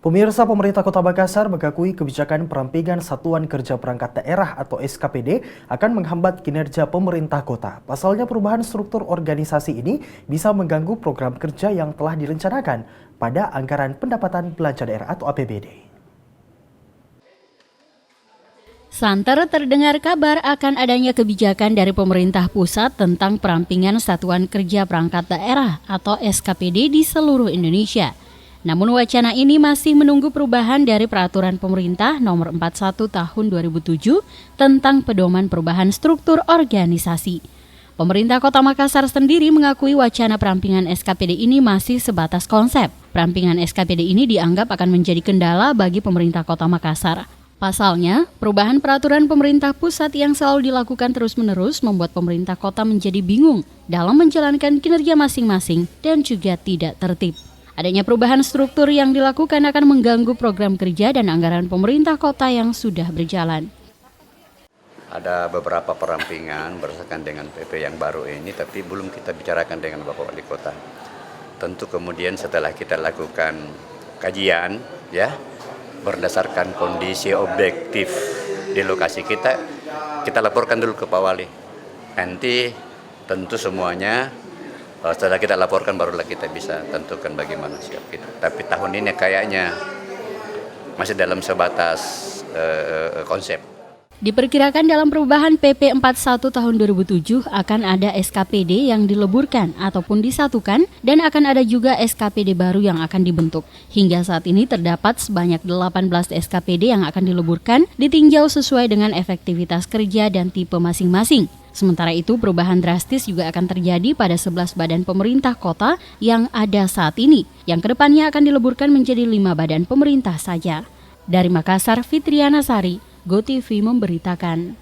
Pemirsa, pemerintah Kota Makassar mengakui kebijakan perampingan Satuan Kerja Perangkat Daerah atau SKPD akan menghambat kinerja pemerintah kota. Pasalnya perubahan struktur organisasi ini bisa mengganggu program kerja yang telah direncanakan pada anggaran pendapatan belanja daerah atau APBD. Santer terdengar kabar akan adanya kebijakan dari pemerintah pusat tentang perampingan Satuan Kerja Perangkat Daerah atau SKPD di seluruh Indonesia. Namun wacana ini masih menunggu perubahan dari Peraturan Pemerintah Nomor 41 Tahun 2007 tentang pedoman perubahan struktur organisasi. Pemerintah Kota Makassar sendiri mengakui wacana perampingan SKPD ini masih sebatas konsep. Perampingan SKPD ini dianggap akan menjadi kendala bagi pemerintah Kota Makassar. Pasalnya, perubahan peraturan pemerintah pusat yang selalu dilakukan terus-menerus membuat pemerintah kota menjadi bingung dalam menjalankan kinerja masing-masing dan juga tidak tertib. Adanya perubahan struktur yang dilakukan akan mengganggu program kerja dan anggaran pemerintah kota yang sudah berjalan. Ada beberapa perampingan berdasarkan dengan PP yang baru ini, tapi belum kita bicarakan dengan Bapak Wali Kota. Tentu kemudian setelah kita lakukan kajian, berdasarkan kondisi objektif di lokasi kita laporkan dulu ke Pak Wali. Nanti tentu semuanya setelah kita laporkan barulah kita bisa tentukan bagaimana siap kita. Tapi tahun ini kayaknya masih dalam sebatas konsep. Diperkirakan dalam perubahan PP 41 tahun 2007 akan ada SKPD yang dileburkan ataupun disatukan dan akan ada juga SKPD baru yang akan dibentuk. Hingga saat ini terdapat sebanyak 18 SKPD yang akan dileburkan ditinjau sesuai dengan efektivitas kerja dan tipe masing-masing. Sementara itu perubahan drastis juga akan terjadi pada 11 badan pemerintah kota yang ada saat ini, yang kedepannya akan dileburkan menjadi 5 badan pemerintah saja. Dari Makassar, Fitriana Sari, GoTV memberitakan.